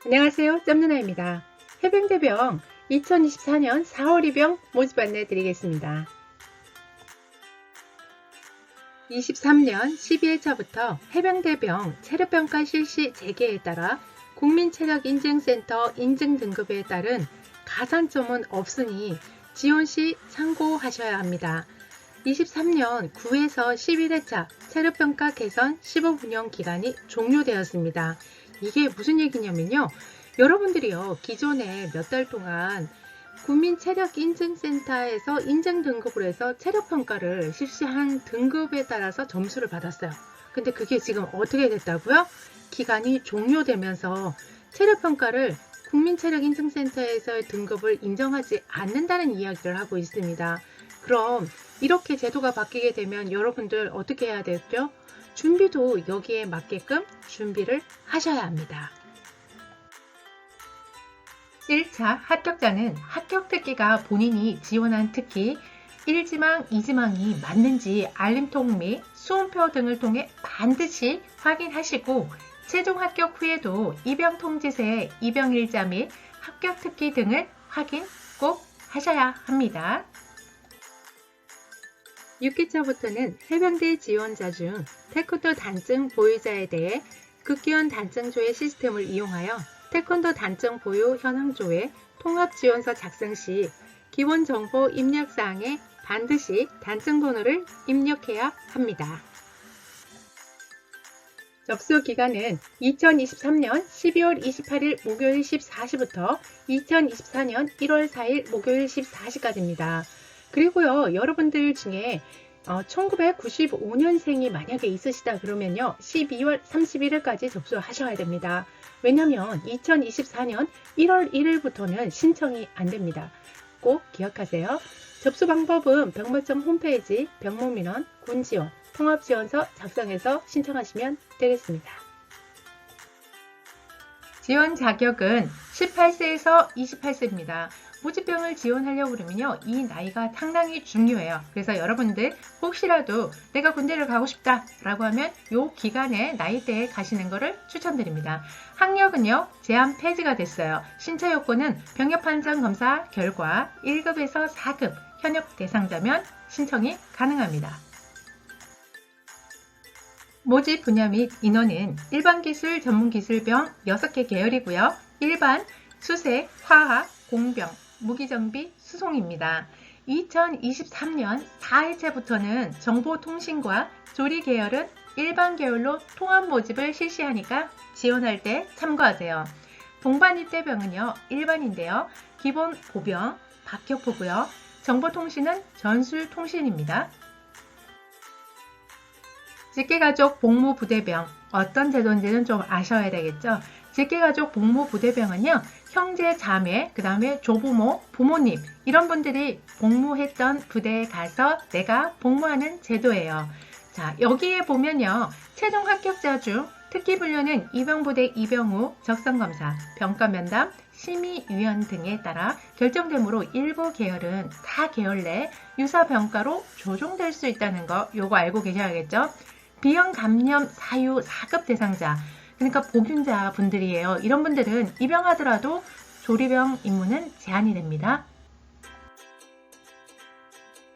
안녕하세요. 짬누나입니다. 해병대병 2024년 4월 입영 모집 안내 드리겠습니다. 23년 12회차부터 해병대병 체력평가 실시 재개에 따라 국민체력인증센터 인증 등급에 따른 가산점은 없으니 지원시 참고하셔야 합니다. 23년 9에서 11회차 체력평가 개선 15분영 기간이 종료되었습니다. 이게 무슨 얘기냐면요. 여러분들이요, 기존에 몇 달 동안 국민체력인증센터에서 인증 등급으로 해서 체력평가를 실시한 등급에 따라서 점수를 받았어요. 근데 그게 지금 어떻게 됐다고요? 기간이 종료되면서 체력평가를 국민체력인증센터에서의 등급을 인정하지 않는다는 이야기를 하고 있습니다. 그럼 이렇게 제도가 바뀌게 되면 여러분들 어떻게 해야 되죠? 준비도 여기에 맞게끔 준비를 하셔야 합니다. 1차 합격자는 합격 특기가 본인이 지원한 특기 1지망, 2지망이 맞는지 알림통 및 수험표 등을 통해 반드시 확인하시고 최종 합격 후에도 입영 통지서의 입영 일자 및 합격 특기 등을 확인 꼭 하셔야 합니다. 6기차부터는 해병대 지원자 중 태권도 단증 보유자에 대해 극기원 단증조회 시스템을 이용하여 태권도 단증 보유 현황조회 통합지원서 작성 시 기본정보 입력사항에 반드시 단증 번호를 입력해야 합니다. 접수 기간은 2023년 12월 28일 목요일 14시부터 2024년 1월 4일 목요일 14시까지입니다. 그리고요, 여러분들 중에 1995년생이 만약에 있으시다 그러면요, 12월 31일까지 접수하셔야 됩니다. 왜냐면 2024년 1월 1일부터는 신청이 안 됩니다. 꼭 기억하세요. 접수 방법은 병무청 홈페이지 병무민원, 군지원, 통합지원서 작성해서 신청하시면 되겠습니다. 지원 자격은 18세에서 28세입니다. 모집병을 지원하려고 그러면요, 이 나이가 상당히 중요해요. 그래서 여러분들 혹시라도 내가 군대를 가고 싶다 라고 하면 이 기간에 나이대에 가시는 것을 추천드립니다. 학력은요, 제한 폐지가 됐어요. 신체 요건은 병역 판정 검사 결과 1급에서 4급 현역 대상자면 신청이 가능합니다. 모집 분야 및 인원은 일반기술, 전문기술병 6개 계열이고요. 일반, 수색, 화학, 공병, 무기정비, 수송입니다. 2023년 4회차부터는 정보통신과 조리 계열은 일반 계열로 통합 모집을 실시하니까 지원할 때 참고하세요. 동반 입대병은요, 일반인데요. 기본 보병, 박격포고요. 정보통신은 전술통신입니다. 직계가족 복무부대병, 어떤 제도인지는 좀 아셔야 되겠죠? 직계가족 복무부대병은요, 형제, 자매, 그 다음에 조부모, 부모님 이런 분들이 복무했던 부대에 가서 내가 복무하는 제도예요. 자, 여기에 보면요, 최종 합격자 중 특기분류는 입영부대 입영 후 적성검사, 병가면담, 심의위원 등에 따라 결정되므로 일부 계열은 타 계열 내 유사병가로 조정될 수 있다는 거 요거 알고 계셔야겠죠? 비형 감염 사유 4급 대상자, 그러니까 보균자 분들이에요. 이런 분들은 입영하더라도 조리병 임무는 제한이 됩니다.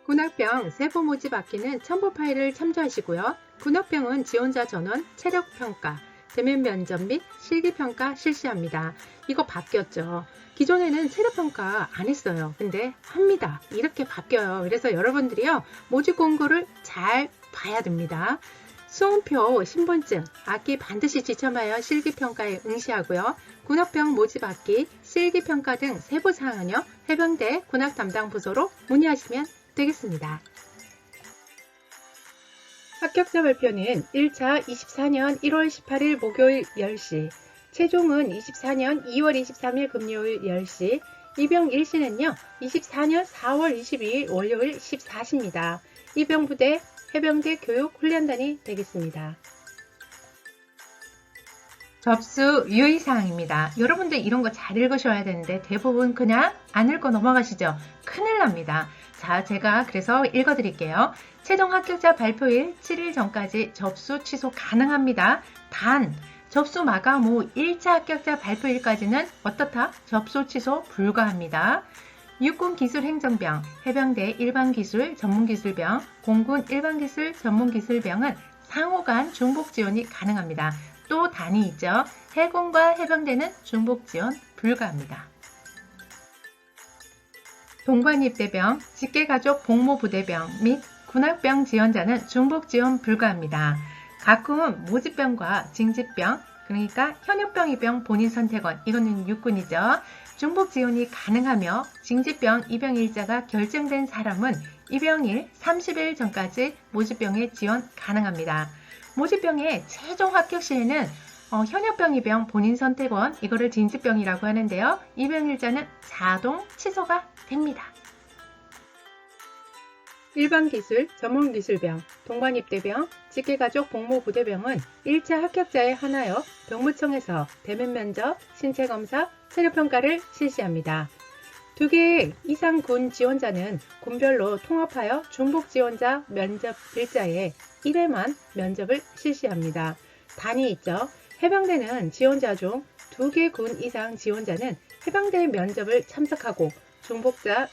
군학병 세부 모집 받기는 첨부 파일을 참조하시고요. 군학병은 지원자 전원, 체력평가, 대면 면접 및 실기평가 실시합니다. 이거 바뀌었죠. 기존에는 체력평가 안 했어요. 근데 합니다. 이렇게 바뀌어요. 그래서 여러분들이요, 모집 공고를 잘 봐야 됩니다. 수험표, 신분증, 악기 반드시 지참하여 실기평가에 응시하고요. 군학병 모집 악기, 실기평가 등 세부사항은요, 해병대 군학담당부서로 문의하시면 되겠습니다. 합격자 발표는 1차 24년 1월 18일 목요일 10시, 최종은 24년 2월 23일 금요일 10시, 입영 일시는요, 24년 4월 22일 월요일 14시입니다. 입영부대 해병대 교육훈련단이 되겠습니다. 접수 유의사항입니다. 여러분들 이런 거 잘 읽으셔야 되는데 대부분 그냥 안 읽고 넘어가시죠? 큰일 납니다. 자, 제가 그래서 읽어드릴게요. 최종 합격자 발표일 7일 전까지 접수 취소 가능합니다. 단 접수 마감 후 1차 합격자 발표일까지는 어떻다? 접수 취소 불가합니다. 육군기술행정병, 해병대 일반기술 전문기술병, 공군 일반기술 전문기술병은 상호 간 중복 지원이 가능합니다. 또 단위 있죠. 해군과 해병대는 중복 지원 불가합니다. 동반입대병, 직계가족 복무부대병 및 군악병 지원자는 중복 지원 불가합니다. 가끔 모집병과 징집병, 그러니까 현역병 입병 본인 선택원, 이거는 육군이죠. 중복 지원이 가능하며 징집병 입영 일자가 결정된 사람은 입영일 30일 전까지 모집병에 지원 가능합니다. 모집병의 최종 합격 시에는 현역병 입영 본인 선택원, 이거를 징집병이라고 하는데요. 입영 일자는 자동 취소가 됩니다. 일반기술, 전문기술병, 동반입대병, 직계가족 복무부대병은 1차 합격자에 한하여 병무청에서 대면 면접, 신체검사, 체력평가를 실시합니다. 2개 이상 군 지원자는 군별로 통합하여 중복 지원자 면접 일자에 1회만 면접을 실시합니다. 단위 있죠. 해병대는 지원자 중 2개 군 이상 지원자는 해병대 면접을 참석하고 중복자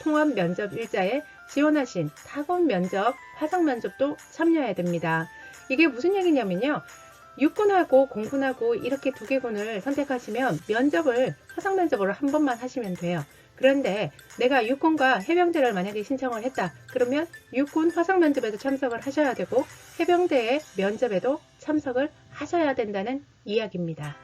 통합 면접 일자에 지원하신 타군 면접, 화상 면접도 참여해야 됩니다. 이게 무슨 얘기냐면요. 육군하고 공군하고 이렇게 2개 군을 선택하시면 면접을 화상 면접으로 한 번만 하시면 돼요. 그런데 내가 육군과 해병대를 만약에 신청을 했다. 그러면 육군 화상 면접에도 참석을 하셔야 되고 해병대의 면접에도 참석을 하셔야 된다는 이야기입니다.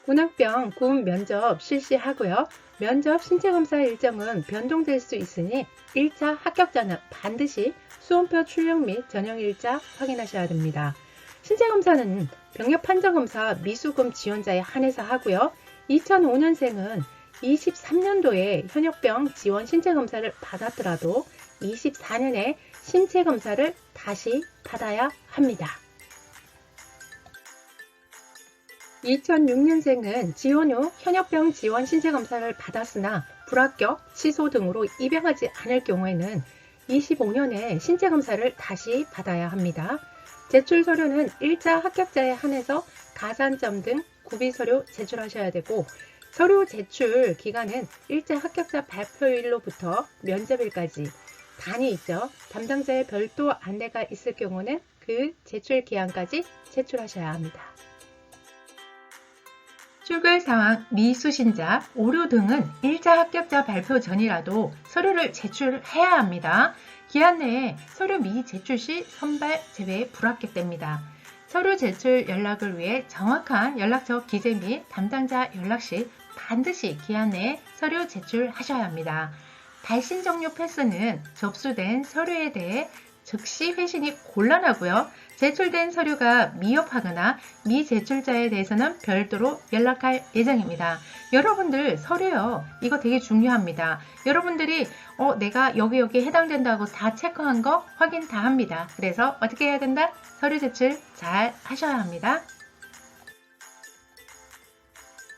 군악병 군 면접 실시하고요. 면접 신체검사 일정은 변동될 수 있으니 1차 합격자는 반드시 수험표 출력 및 전형 일자 확인하셔야 됩니다. 신체검사는 병력판정검사 미수금 지원자에 한해서 하고요. 2005년생은 23년도에 현역병 지원 신체검사를 받았더라도 24년에 신체검사를 다시 받아야 합니다. 2006년생은 지원 후 현역병 지원 신체검사를 받았으나 불합격, 취소 등으로 입영하지 않을 경우에는 25년에 신체검사를 다시 받아야 합니다. 제출 서류는 1차 합격자에 한해서 가산점 등 구비서류 제출하셔야 되고 서류 제출 기간은 1차 합격자 발표일로부터 면접일까지 단위 있죠. 담당자의 별도 안내가 있을 경우는 그 제출 기한까지 제출하셔야 합니다. 출결 상황, 미수신자, 오류 등은 1차 합격자 발표 전이라도 서류를 제출해야 합니다. 기한 내에 서류 미제출 시 선발 제외 불합격됩니다. 서류 제출 연락을 위해 정확한 연락처 기재 및 담당자 연락 시 반드시 기한 내에 서류 제출하셔야 합니다. 발신 종료 패스는 접수된 서류에 대해 즉시 회신이 곤란하고요. 제출된 서류가 미흡하거나 미제출자에 대해서는 별도로 연락할 예정입니다. 여러분들 서류요. 이거 되게 중요합니다. 여러분들이 내가 여기 해당된다고 다 체크한 거 확인 다 합니다. 그래서 어떻게 해야 된다? 서류 제출 잘 하셔야 합니다.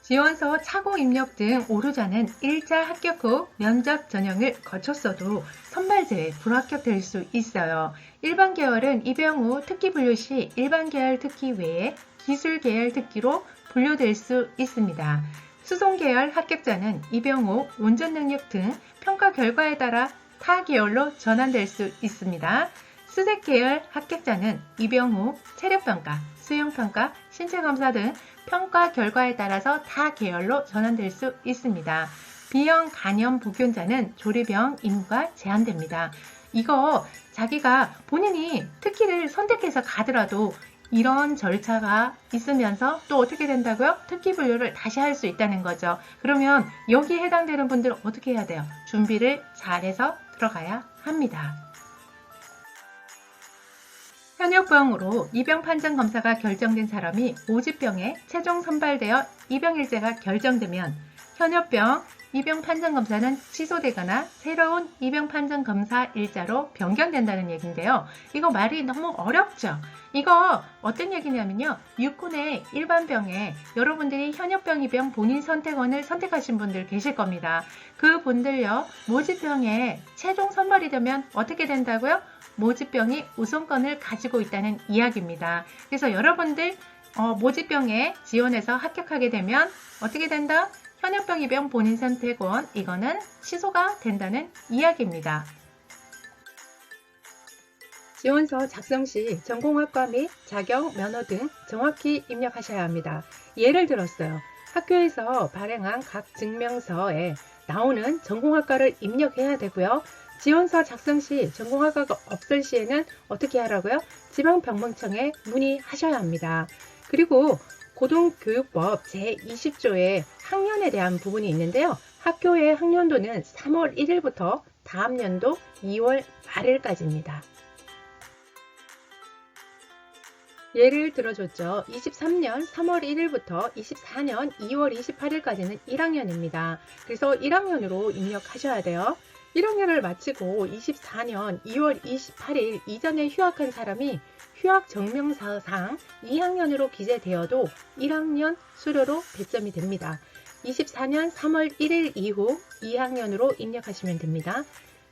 지원서 착오 입력 등 오류자는 1차 합격 후 면접 전형을 거쳤어도 선발 제외 불합격될 수 있어요. 일반 계열은 입영 후 특기 분류 시 일반 계열 특기 외에 기술 계열 특기로 분류될 수 있습니다. 수송 계열 합격자는 입영 후 운전 능력 등 평가 결과에 따라 타 계열로 전환될 수 있습니다. 수색 계열 합격자는 입영 후 체력평가, 수영평가, 신체검사 등 평가 결과에 따라서 타 계열로 전환될 수 있습니다. B형 간염 복균자는 조리병 임무가 제한됩니다. 이거 자기가 본인이 특기를 선택해서 가더라도 이런 절차가 있으면서 또 어떻게 된다고요? 특기 분류를 다시 할 수 있다는 거죠. 그러면 여기에 해당되는 분들은 어떻게 해야 돼요? 준비를 잘해서 들어가야 합니다. 현역병으로 입영 판정 검사가 결정된 사람이 모집병에 최종 선발되어 입영 일자가 결정되면 현역병 입영 판정 검사는 취소되거나 새로운 입영 판정 검사 일자로 변경된다는 얘기인데요. 이거 말이 너무 어렵죠? 이거 어떤 얘기냐면요. 육군의 일반병에 여러분들이 현역병 입영 본인 선택원을 선택하신 분들 계실 겁니다. 그 분들요. 모집병에 최종 선발이 되면 어떻게 된다고요? 모집병이 우선권을 가지고 있다는 이야기입니다. 그래서 여러분들 모집병에 지원해서 합격하게 되면 어떻게 된다? 현역병 입영 본인 선택원 이거는 취소가 된다는 이야기입니다. 지원서 작성 시 전공학과 및 자격, 면허 등 정확히 입력하셔야 합니다. 예를 들었어요. 학교에서 발행한 각 증명서에 나오는 전공학과를 입력해야 되고요. 지원서 작성 시 전공학과가 없을 시에는 어떻게 하라고요? 지방병무청에 문의하셔야 합니다. 그리고 고등교육법 제20조에 학년에 대한 부분이 있는데요. 학교의 학년도는 3월 1일부터 다음 연도 2월 말일까지입니다. 예를 들어줬죠. 23년 3월 1일부터 24년 2월 28일까지는 1학년입니다. 그래서 1학년으로 입력하셔야 돼요. 1학년을 마치고 24년 2월 28일 이전에 휴학한 사람이 휴학증명서상 2학년으로 기재되어도 1학년 수료로 배점이 됩니다. 24년 3월 1일 이후 2학년으로 입력하시면 됩니다.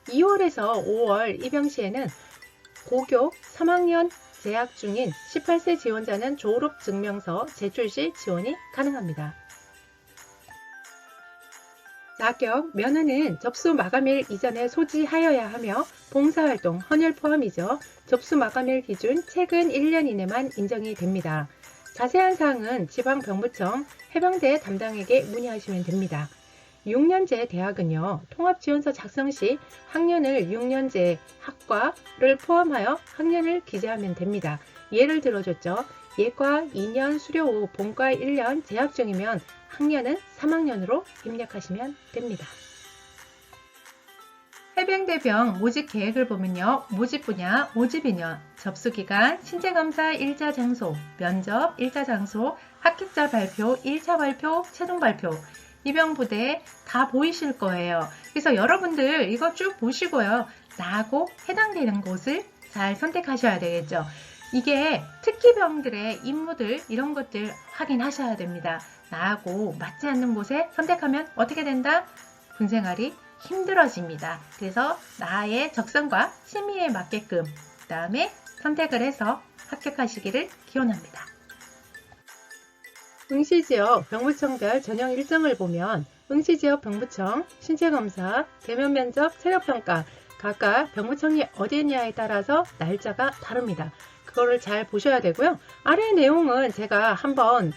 2월에서 5월 입영 시에는 고교 3학년 재학 중인 18세 지원자는 졸업증명서 제출 시 지원이 가능합니다. 자격, 면허는 접수 마감일 이전에 소지하여야 하며 봉사활동, 헌혈 포함이죠. 접수 마감일 기준 최근 1년 이내만 인정이 됩니다. 자세한 사항은 지방병무청 해병대 담당에게 문의하시면 됩니다. 6년제 대학은요. 통합지원서 작성 시 학년을 6년제 학과를 포함하여 학년을 기재하면 됩니다. 예를 들어줬죠. 예과 2년 수료 후 본과 1년 재학 중이면 학년은 3학년으로 입력하시면 됩니다. 해병대병 모집 계획을 보면요. 모집 분야, 모집 인원, 접수 기간, 신체검사 1차 장소, 면접 1차 장소, 합격자 발표, 1차 발표, 최종 발표, 입영 부대 다 보이실 거예요. 그래서 여러분들 이거 쭉 보시고요. 나하고 해당되는 곳을 잘 선택하셔야 되겠죠. 이게 특기병들의 임무들 이런 것들 확인하셔야 됩니다. 나하고 맞지 않는 곳에 선택하면 어떻게 된다? 군생활이 힘들어집니다. 그래서 나의 적성과 취미에 맞게끔 그 다음에 선택을 해서 합격하시기를 기원합니다. 응시지역 병무청별 전형 일정을 보면 응시지역 병무청, 신체검사, 대면 면접, 체력평가 각각 병무청이 어디냐에 따라서 날짜가 다릅니다. 그거를 잘 보셔야 되고요. 아래 내용은 제가 한번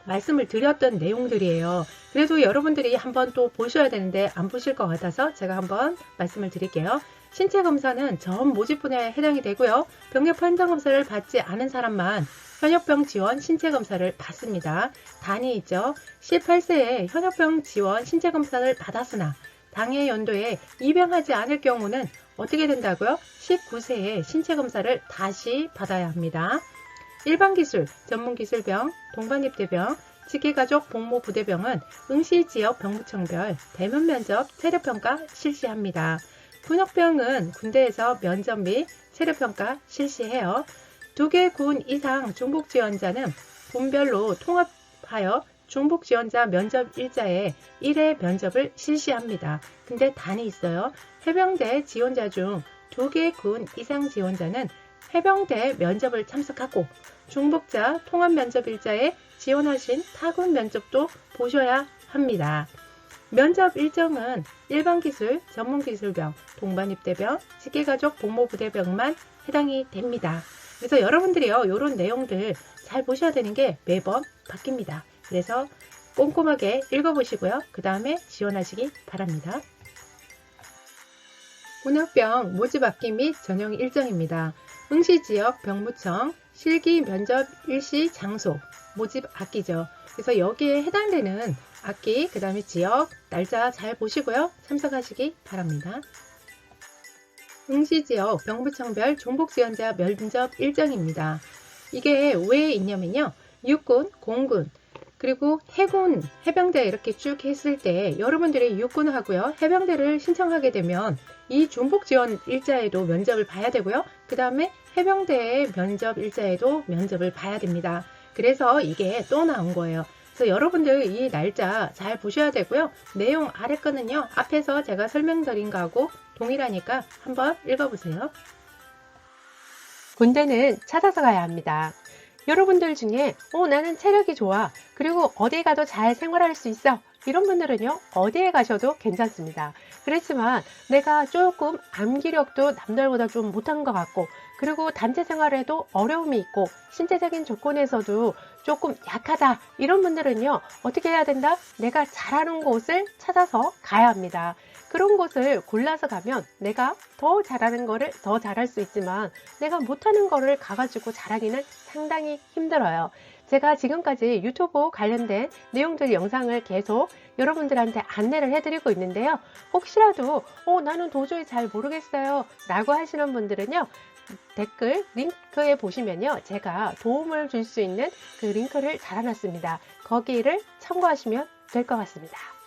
말씀을 드렸던 내용들이에요. 그래도 여러분들이 한번 또 보셔야 되는데 안 보실 것 같아서 제가 한번 말씀을 드릴게요. 신체검사는 전 모집 분야에 해당이 되고요. 병력 판정검사를 받지 않은 사람만 현역병 지원 신체검사를 받습니다. 단위 있죠. 18세에 현역병 지원 신체검사를 받았으나 당해 연도에 입영하지 않을 경우는 어떻게 된다고요? 19세에 신체검사를 다시 받아야 합니다. 일반기술, 전문기술병, 동반입대병, 직계가족 복무부대병은 응시지역 병무청별 대면면접 체력평가 실시합니다. 군역병은 군대에서 면접 및 체력평가 실시해요. 2개 군 이상 중복지원자는 군별로 통합하여 중복지원자 면접 일자에 1회 면접을 실시합니다. 근데 단이 있어요. 해병대 지원자 중 2개 군 이상 지원자는 해병대 면접을 참석하고 중복자 통합 면접 일자에 지원하신 타군 면접도 보셔야 합니다. 면접 일정은 일반기술, 전문기술병, 동반입대병, 직계가족 복무부대병만 해당이 됩니다. 그래서 여러분들이요, 이런 내용들 잘 보셔야 되는 게 매번 바뀝니다. 그래서 꼼꼼하게 읽어보시고요. 그 다음에 지원하시기 바랍니다. 군역병 모집 악기 및 전형 일정입니다. 응시지역 병무청 실기 면접 일시 장소 모집 악기죠. 그래서 여기에 해당되는 악기, 그 다음에 지역, 날짜 잘 보시고요. 참석하시기 바랍니다. 응시지역 병무청별 중복지원자 면접 일정입니다. 이게 왜 있냐면요. 육군, 공군, 그리고 해군, 해병대 이렇게 쭉 했을 때 여러분들이 육군하고요. 해병대를 신청하게 되면 이 중복지원 일자에도 면접을 봐야 되고요. 그 다음에 해병대의 면접 일자에도 면접을 봐야 됩니다. 그래서 이게 또 나온 거예요. 그래서 여러분들 이 날짜 잘 보셔야 되고요. 내용 아래 거는요. 앞에서 제가 설명드린 거하고 동일하니까 한번 읽어보세요. 군대는 찾아서 가야 합니다. 여러분들 중에 나는 체력이 좋아. 그리고 어디 가도 잘 생활할 수 있어. 이런 분들은요, 어디에 가셔도 괜찮습니다. 그렇지만 내가 조금 암기력도 남들보다 좀 못한 것 같고, 그리고 단체 생활에도 어려움이 있고, 신체적인 조건에서도 조금 약하다. 이런 분들은요, 어떻게 해야 된다? 내가 잘하는 곳을 찾아서 가야 합니다. 그런 곳을 골라서 가면 내가 더 잘하는 거를 더 잘할 수 있지만 내가 못하는 거를 가가지고 잘하기는 상당히 힘들어요. 제가 지금까지 유튜브 관련된 내용들 영상을 계속 여러분들한테 안내를 해드리고 있는데요. 혹시라도 나는 도저히 잘 모르겠어요 라고 하시는 분들은요, 댓글 링크에 보시면요, 제가 도움을 줄 수 있는 그 링크를 달아놨습니다. 거기를 참고하시면 될 것 같습니다.